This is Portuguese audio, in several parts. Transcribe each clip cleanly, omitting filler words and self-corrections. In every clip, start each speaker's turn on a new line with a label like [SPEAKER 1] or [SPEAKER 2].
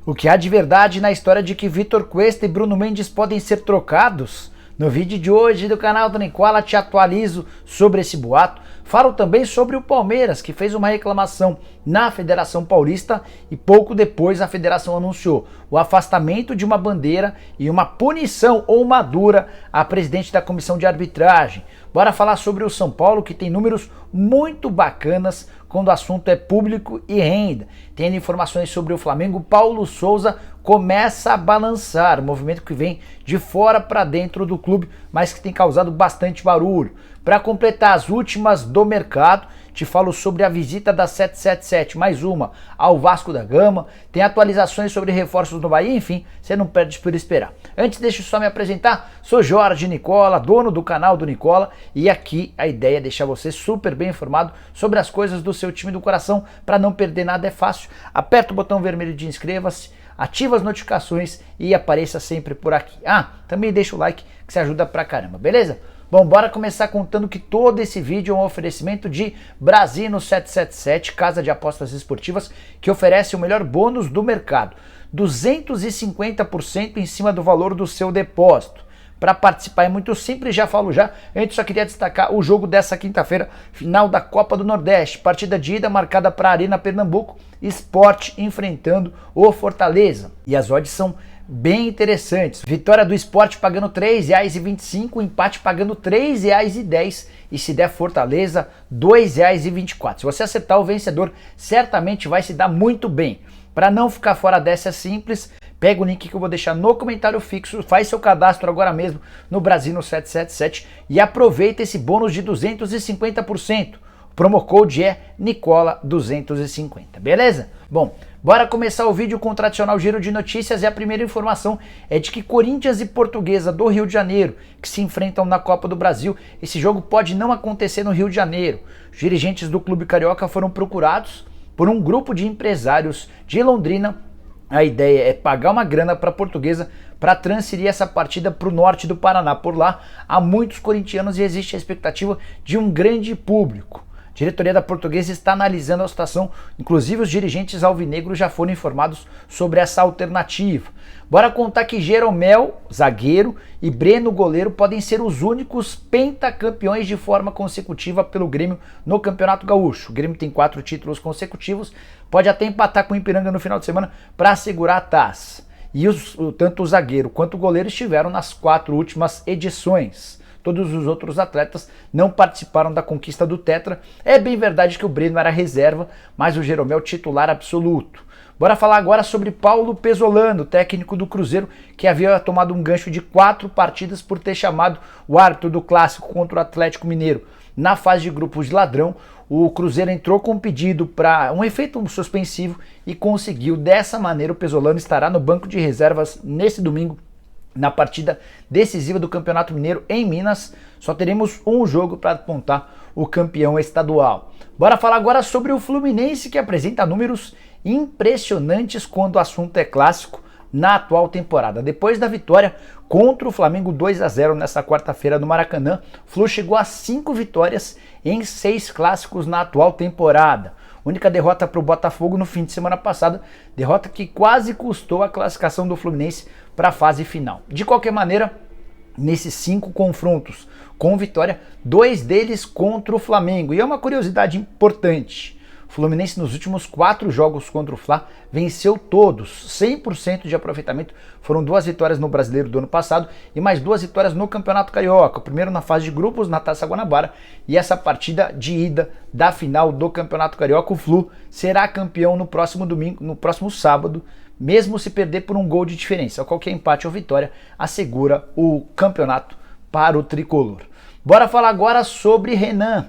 [SPEAKER 1] O que há de verdade na história de que Vitor Cuesta e Bruno Mendes podem ser trocados? No vídeo de hoje do canal do Nicola te atualizo sobre esse boato. Falo também sobre o Palmeiras, que fez uma reclamação na Federação Paulista e pouco depois a federação anunciou o afastamento de uma bandeira e uma punição ou uma dura à presidente da comissão de arbitragem. Bora falar sobre o São Paulo, que tem números muito bacanas quando o assunto é público e renda. Tendo informações sobre o Flamengo, Paulo Souza começa a balançar, movimento que vem de fora para dentro do clube, mas que tem causado bastante barulho. Para completar as últimas do mercado, te falo sobre a visita da 777, mais uma, ao Vasco da Gama, tem atualizações sobre reforços no Bahia, enfim, você não perde por esperar. Antes, deixa eu só me apresentar, sou Jorge Nicola, dono do canal do Nicola, e aqui a ideia é deixar você super bem informado sobre as coisas do seu time do coração. Para não perder nada é fácil, aperta o botão vermelho de inscreva-se, ativa as notificações e apareça sempre por aqui. Também deixa o like que você ajuda pra caramba, beleza? Bom, bora começar contando que todo esse vídeo é um oferecimento de Brasino 777, casa de apostas esportivas, que oferece o melhor bônus do mercado, 250% em cima do valor do seu depósito. Para participar é muito simples, já falo já. Antes só queria destacar o jogo dessa quinta-feira, final da Copa do Nordeste, partida de ida marcada para a Arena Pernambuco, Sport enfrentando o Fortaleza. E as odds são bem interessantes. Vitória do Sport pagando R$ 3,25, empate pagando R$ 3,10 e se der Fortaleza, R$ 2,24. Se você acertar o vencedor, certamente vai se dar muito bem. Para não ficar fora dessa é simples, pega o link que eu vou deixar no comentário fixo, faz seu cadastro agora mesmo no Brasino 777 e aproveita esse bônus de 250%. O promo code é Nicola250, beleza? Bom, bora começar o vídeo com o tradicional giro de notícias e a primeira informação é de que Corinthians e Portuguesa do Rio de Janeiro, que se enfrentam na Copa do Brasil, esse jogo pode não acontecer no Rio de Janeiro. Os dirigentes do clube carioca foram procurados por um grupo de empresários de Londrina. A ideia é pagar uma grana para a Portuguesa para transferir essa partida para o norte do Paraná. Por lá há muitos corintianos e existe a expectativa de um grande público. A diretoria da Portuguesa está analisando a situação, inclusive os dirigentes alvinegros já foram informados sobre essa alternativa. Bora contar que Jeromel, zagueiro, e Breno, goleiro, podem ser os únicos pentacampeões de forma consecutiva pelo Grêmio no Campeonato Gaúcho. O Grêmio tem 4 títulos consecutivos, pode até empatar com o Ipiranga no final de semana para assegurar a taça. E tanto o zagueiro quanto o goleiro estiveram nas 4 últimas edições. Todos os outros atletas não participaram da conquista do Tetra. É bem verdade que o Breno era reserva, mas o Jeromel titular absoluto. Bora falar agora sobre Paulo Pesolano, técnico do Cruzeiro, que havia tomado um gancho de 4 partidas por ter chamado o árbitro do clássico contra o Atlético Mineiro na fase de grupos de ladrão. O Cruzeiro entrou com um pedido para um efeito suspensivo e conseguiu. Dessa maneira, o Pesolano estará no banco de reservas nesse domingo, na partida decisiva do Campeonato Mineiro em Minas. Só teremos um jogo para apontar o campeão estadual. Bora falar agora sobre o Fluminense, que apresenta números impressionantes quando o assunto é clássico na atual temporada. Depois da vitória contra o Flamengo 2-0 nessa quarta-feira no Maracanã, o Flu chegou a 5 vitórias em 6 clássicos na atual temporada. Única derrota para o Botafogo no fim de semana passada, derrota que quase custou a classificação do Fluminense para a fase final. De qualquer maneira, nesses 5 confrontos com vitória, 2 deles contra o Flamengo. E é uma curiosidade importante: o Fluminense nos últimos 4 jogos contra o Fla venceu todos, 100% de aproveitamento. Foram 2 vitórias no Brasileiro do ano passado e mais 2 vitórias no Campeonato Carioca. O primeiro na fase de grupos na Taça Guanabara e essa partida de ida da final do Campeonato Carioca. O Flu será campeão no próximo domingo, no próximo sábado, mesmo se perder por um gol de diferença. Qualquer empate ou vitória assegura o campeonato para o tricolor. Bora falar agora sobre Renan.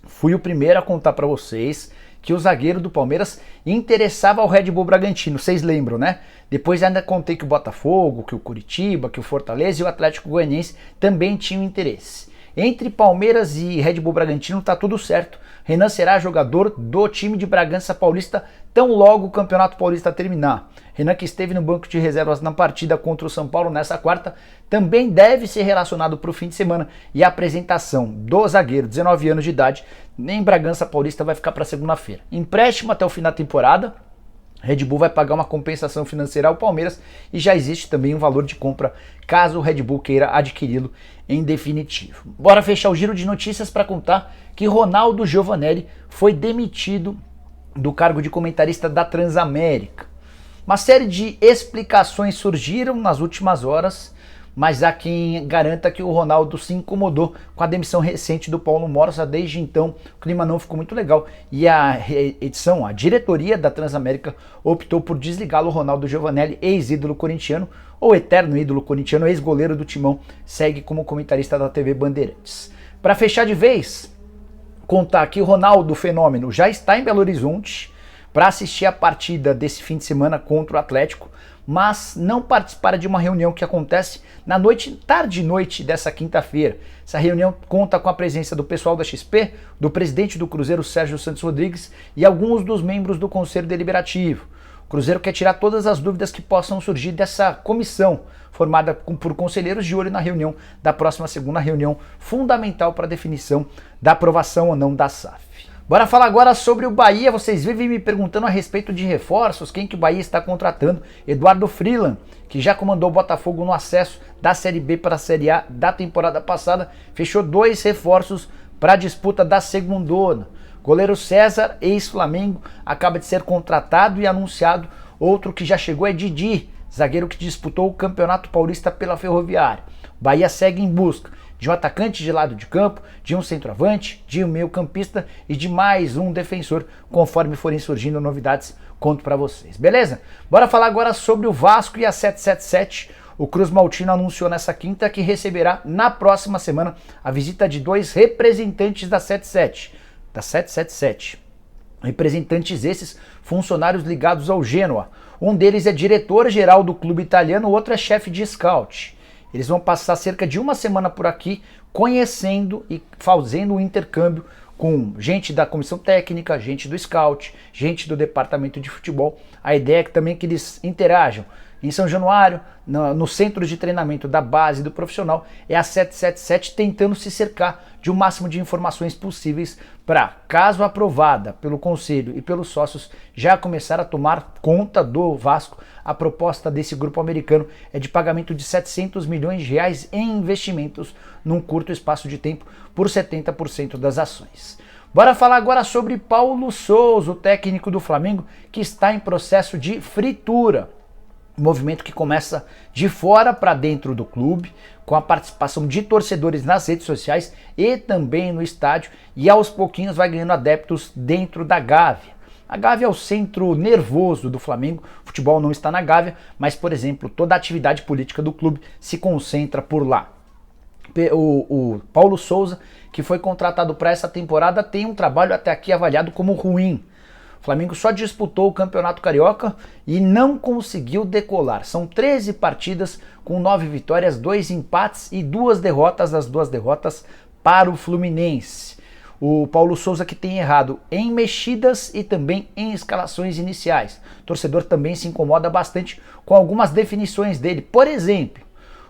[SPEAKER 1] Fui o primeiro a contar para vocês que o zagueiro do Palmeiras interessava ao Red Bull Bragantino, vocês lembram, né? Depois ainda contei que o Botafogo, que o Curitiba, que o Fortaleza e o Atlético Goianiense também tinham interesse. Entre Palmeiras e Red Bull Bragantino tá tudo certo. Renan será jogador do time de Bragança Paulista tão logo o Campeonato Paulista terminar. Renan, que esteve no banco de reservas na partida contra o São Paulo nessa quarta, também deve ser relacionado para o fim de semana, e a apresentação do zagueiro, 19 anos de idade, em Bragança Paulista vai ficar para segunda-feira. Empréstimo até o fim da temporada. Red Bull vai pagar uma compensação financeira ao Palmeiras e já existe também um valor de compra caso o Red Bull queira adquiri-lo em definitivo. Bora fechar o giro de notícias para contar que Ronaldo Giovanelli foi demitido do cargo de comentarista da Transamérica. Uma série de explicações surgiram nas últimas horas, mas há quem garanta que o Ronaldo se incomodou com a demissão recente do Paulo Morsa. Desde então, o clima não ficou muito legal e a diretoria da Transamérica optou por desligá-lo. O Ronaldo Giovanelli, ex-ídolo corintiano, ou eterno ídolo corintiano, ex-goleiro do Timão, segue como comentarista da TV Bandeirantes. Para fechar de vez, contar que o Ronaldo Fenômeno já está em Belo Horizonte para assistir a partida desse fim de semana contra o Atlético, mas não participará de uma reunião que acontece na tarde e noite dessa quinta-feira. Essa reunião conta com a presença do pessoal da XP, do presidente do Cruzeiro, Sérgio Santos Rodrigues, e alguns dos membros do Conselho Deliberativo. O Cruzeiro quer tirar todas as dúvidas que possam surgir dessa comissão, formada por conselheiros, de olho na reunião da próxima segunda, reunião fundamental para a definição da aprovação ou não da SAF. Bora falar agora sobre o Bahia. Vocês vivem me perguntando a respeito de reforços, quem que o Bahia está contratando. Eduardo Freeland, que já comandou o Botafogo no acesso da Série B para a Série A da temporada passada, fechou 2 reforços para a disputa da segundona. Goleiro César, ex-Flamengo, acaba de ser contratado e anunciado. Outro que já chegou é Didi, zagueiro que disputou o Campeonato Paulista pela Ferroviária. O Bahia segue em busca de um atacante de lado de campo, de um centroavante, de um meio-campista e de mais um defensor, conforme forem surgindo novidades, conto para vocês, beleza? Bora falar agora sobre o Vasco e a 777. O Cruz Maltino anunciou nessa quinta que receberá na próxima semana a visita de 2 representantes da 777. Representantes esses, funcionários ligados ao Genoa. Um deles é diretor-geral do clube italiano, o outro é chefe de scout. Eles vão passar cerca de uma semana por aqui, conhecendo e fazendo um intercâmbio com gente da comissão técnica, gente do scout, gente do departamento de futebol. A ideia é que também que eles interajam. Em São Januário, no centro de treinamento da base do profissional, é a 777 tentando se cercar de um máximo de informações possíveis para, caso aprovada pelo Conselho e pelos sócios, já começar a tomar conta do Vasco. A proposta desse grupo americano é de pagamento de 700 milhões de reais em investimentos num curto espaço de tempo por 70% das ações. Bora falar agora sobre Paulo Souza, o técnico do Flamengo, que está em processo de fritura. Um movimento que começa de fora para dentro do clube, com a participação de torcedores nas redes sociais e também no estádio, e aos pouquinhos vai ganhando adeptos dentro da Gávea. A Gávea é o centro nervoso do Flamengo. O futebol não está na Gávea, mas, por exemplo, toda a atividade política do clube se concentra por lá. O Paulo Souza, que foi contratado para essa temporada, tem um trabalho até aqui avaliado como ruim. O Flamengo só disputou o Campeonato Carioca e não conseguiu decolar. São 13 partidas com 9 vitórias, 2 empates e 2 derrotas, as 2 derrotas para o Fluminense. O Paulo Souza que tem errado em mexidas e também em escalações iniciais. O torcedor também se incomoda bastante com algumas definições dele. Por exemplo,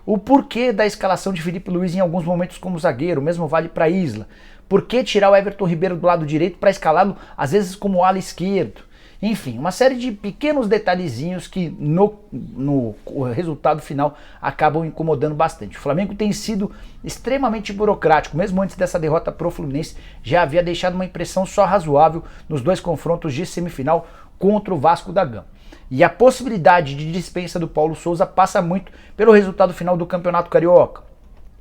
[SPEAKER 1] o porquê da escalação de Felipe Luiz em alguns momentos como zagueiro, o mesmo vale para Isla. Por que tirar o Everton Ribeiro do lado direito para escalá-lo às vezes como ala esquerdo? Enfim, uma série de pequenos detalhezinhos que no resultado final acabam incomodando bastante. O Flamengo tem sido extremamente burocrático, mesmo antes dessa derrota pro Fluminense, já havia deixado uma impressão só razoável nos 2 confrontos de semifinal contra o Vasco da Gama. E a possibilidade de dispensa do Paulo Souza passa muito pelo resultado final do Campeonato Carioca.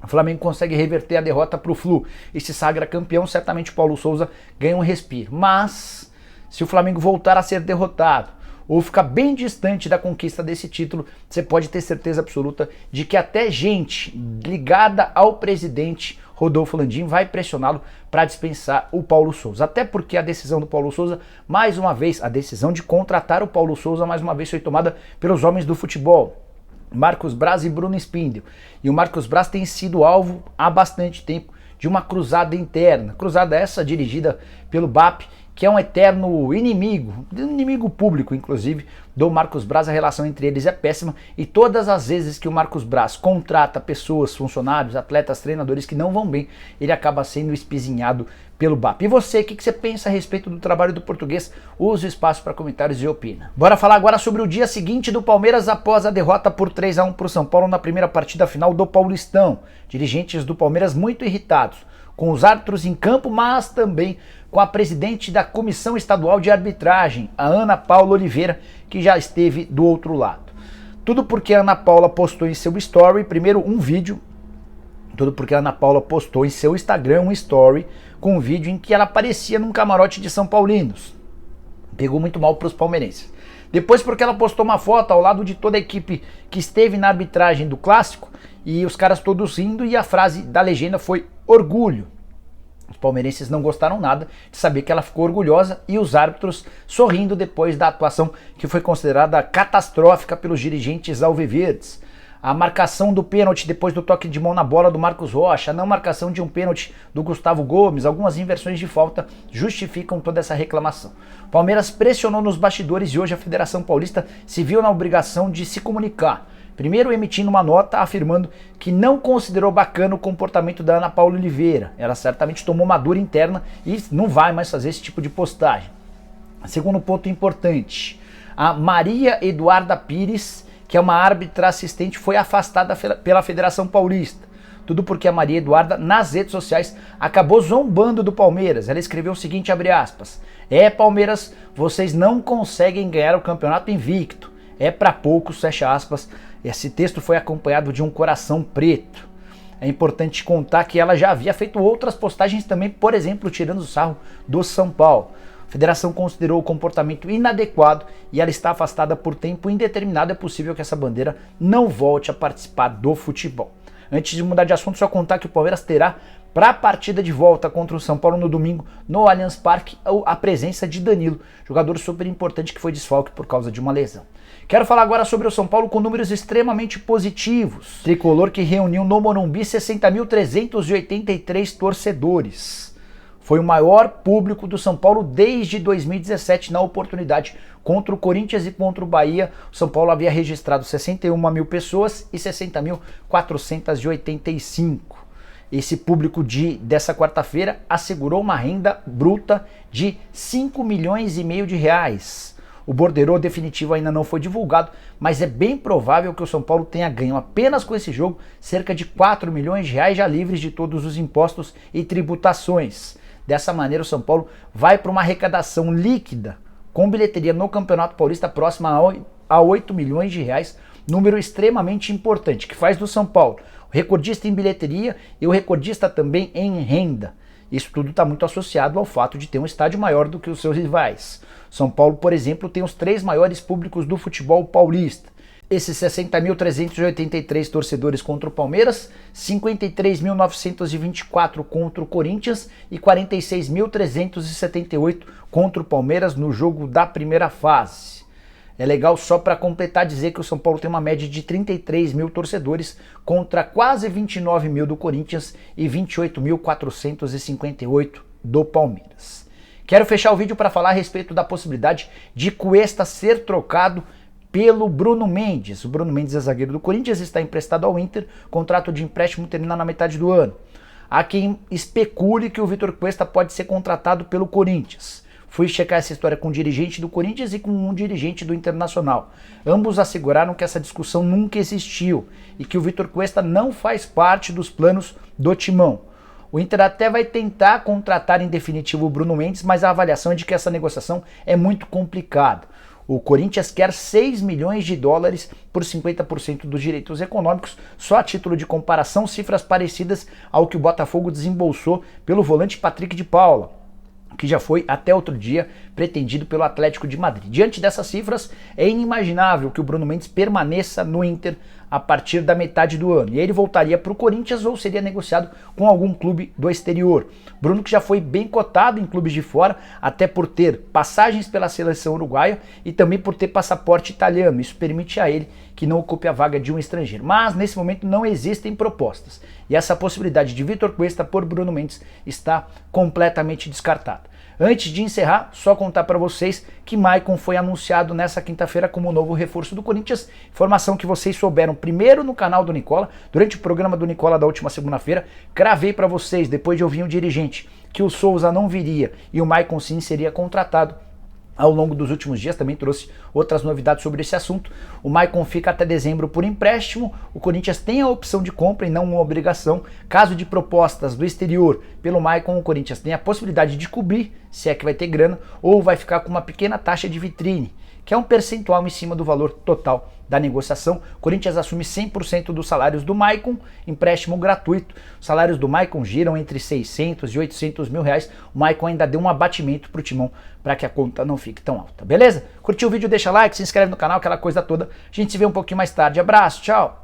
[SPEAKER 1] O Flamengo consegue reverter a derrota para o Flu e se sagra campeão, certamente o Paulo Souza ganha um respiro. Mas, se o Flamengo voltar a ser derrotado ou ficar bem distante da conquista desse título, você pode ter certeza absoluta de que até gente ligada ao presidente Rodolfo Landim vai pressioná-lo para dispensar o Paulo Souza. Até porque a decisão do Paulo Souza, mais uma vez, a decisão de contratar o Paulo Souza, mais uma vez foi tomada pelos homens do futebol. Marcos Braz e Bruno Spindel. E o Marcos Braz tem sido alvo há bastante tempo de uma cruzada interna. Cruzada essa dirigida pelo BAP que é um eterno inimigo público, inclusive, do Marcos Braz. A relação entre eles é péssima e todas as vezes que o Marcos Braz contrata pessoas, funcionários, atletas, treinadores que não vão bem, ele acaba sendo espizinhado pelo BAP. E você, o que você pensa a respeito do trabalho do português? Use o espaço para comentários e opina. Bora falar agora sobre o dia seguinte do Palmeiras após a derrota por 3-1 para o São Paulo na primeira partida final do Paulistão. Dirigentes do Palmeiras muito irritados com os árbitros em campo, mas também com a presidente da Comissão Estadual de Arbitragem, a Ana Paula Oliveira, que já esteve do outro lado. Tudo porque a Ana Paula postou em seu story, primeiro um vídeo, tudo porque a Ana Paula postou em seu Instagram um story com um vídeo em que ela aparecia num camarote de São Paulinos. Pegou muito mal para os palmeirenses. Depois porque ela postou uma foto ao lado de toda a equipe que esteve na arbitragem do Clássico e os caras todos rindo e a frase da legenda foi orgulho. Os palmeirenses não gostaram nada de saber que ela ficou orgulhosa e os árbitros sorrindo depois da atuação que foi considerada catastrófica pelos dirigentes alviverdes. A marcação do pênalti depois do toque de mão na bola do Marcos Rocha, a não marcação de um pênalti do Gustavo Gomes, algumas inversões de falta justificam toda essa reclamação. Palmeiras pressionou nos bastidores e hoje a Federação Paulista se viu na obrigação de se comunicar. Primeiro emitindo uma nota afirmando que não considerou bacana o comportamento da Ana Paula Oliveira. Ela certamente tomou uma dura interna e não vai mais fazer esse tipo de postagem. Segundo ponto importante, a Maria Eduarda Pires, que é uma árbitra assistente, foi afastada pela Federação Paulista. Tudo porque a Maria Eduarda, nas redes sociais, acabou zombando do Palmeiras. Ela escreveu o seguinte, abre aspas, Palmeiras, vocês não conseguem ganhar o campeonato invicto. É pra poucos, fecha aspas. Esse texto foi acompanhado de um coração preto. É importante contar que ela já havia feito outras postagens também, por exemplo, tirando o sarro do São Paulo. A federação considerou o comportamento inadequado e ela está afastada por tempo indeterminado. É possível que essa bandeira não volte a participar do futebol. Antes de mudar de assunto, só contar que o Palmeiras terá para a partida de volta contra o São Paulo no domingo no Allianz Parque a presença de Danilo, jogador super importante que foi desfalque por causa de uma lesão. Quero falar agora sobre o São Paulo com números extremamente positivos. Tricolor que reuniu no Morumbi 60.383 torcedores. Foi o maior público do São Paulo desde 2017 na oportunidade contra o Corinthians e contra o Bahia. O São Paulo havia registrado 61 mil pessoas e 60.485. Esse público dessa quarta-feira assegurou uma renda bruta de 5 milhões e meio de reais. O borderô definitivo ainda não foi divulgado, mas é bem provável que o São Paulo tenha ganho apenas com esse jogo cerca de 4 milhões de reais já livres de todos os impostos e tributações. Dessa maneira o São Paulo vai para uma arrecadação líquida com bilheteria no Campeonato Paulista próxima a 8 milhões de reais, número extremamente importante, que faz do São Paulo o recordista em bilheteria e o recordista também em renda. Isso tudo está muito associado ao fato de ter um estádio maior do que os seus rivais. São Paulo, por exemplo, tem os 3 maiores públicos do futebol paulista. Esses 60.383 torcedores contra o Palmeiras, 53.924 contra o Corinthians e 46.378 contra o Palmeiras no jogo da primeira fase. É legal só para completar dizer que o São Paulo tem uma média de 33 mil torcedores contra quase 29 mil do Corinthians e 28.458 do Palmeiras. Quero fechar o vídeo para falar a respeito da possibilidade de Cuesta ser trocado pelo Bruno Mendes. O Bruno Mendes é zagueiro do Corinthians, está emprestado ao Inter, contrato de empréstimo termina na metade do ano. Há quem especule que o Vitor Cuesta pode ser contratado pelo Corinthians. Fui checar essa história com um dirigente do Corinthians e com um dirigente do Internacional. Ambos asseguraram que essa discussão nunca existiu e que o Vitor Cuesta não faz parte dos planos do Timão. O Inter até vai tentar contratar em definitivo o Bruno Mendes, mas a avaliação é de que essa negociação é muito complicada. O Corinthians quer 6 milhões de dólares por 50% dos direitos econômicos, só a título de comparação, cifras parecidas ao que o Botafogo desembolsou pelo volante Patrick de Paula, que já foi até outro dia pretendido pelo Atlético de Madrid. Diante dessas cifras, é inimaginável que o Bruno Mendes permaneça no Inter a partir da metade do ano. E aí ele voltaria para o Corinthians ou seria negociado com algum clube do exterior. Bruno que já foi bem cotado em clubes de fora, até por ter passagens pela seleção uruguaia e também por ter passaporte italiano. Isso permite a ele que não ocupe a vaga de um estrangeiro. Mas nesse momento não existem propostas. E essa possibilidade de Vitor Cuesta por Bruno Mendes está completamente descartada. Antes de encerrar, só contar para vocês que Maicon foi anunciado nessa quinta-feira como novo reforço do Corinthians. Informação que vocês souberam primeiro no canal do Nicola, durante o programa do Nicola da última segunda-feira. Cravei para vocês, depois de ouvir um dirigente, que o Souza não viria e o Maicon sim seria contratado. Ao longo dos últimos dias também trouxe outras novidades sobre esse assunto. O Maicon fica até dezembro por empréstimo. O Corinthians tem a opção de compra e não uma obrigação. Caso de propostas do exterior pelo Maicon, o Corinthians tem a possibilidade de cobrir, se é que vai ter grana, ou vai ficar com uma pequena taxa de vitrine, que é um percentual em cima do valor total da negociação. O Corinthians assume 100% dos salários do Maicon, empréstimo gratuito. Os salários do Maicon giram entre 600 e 800 mil reais. O Maicon ainda deu um abatimento pro Timão para que a conta não fique tão alta, beleza? Curtiu o vídeo, deixa like, se inscreve no canal, aquela coisa toda. A gente se vê um pouquinho mais tarde. Abraço, tchau!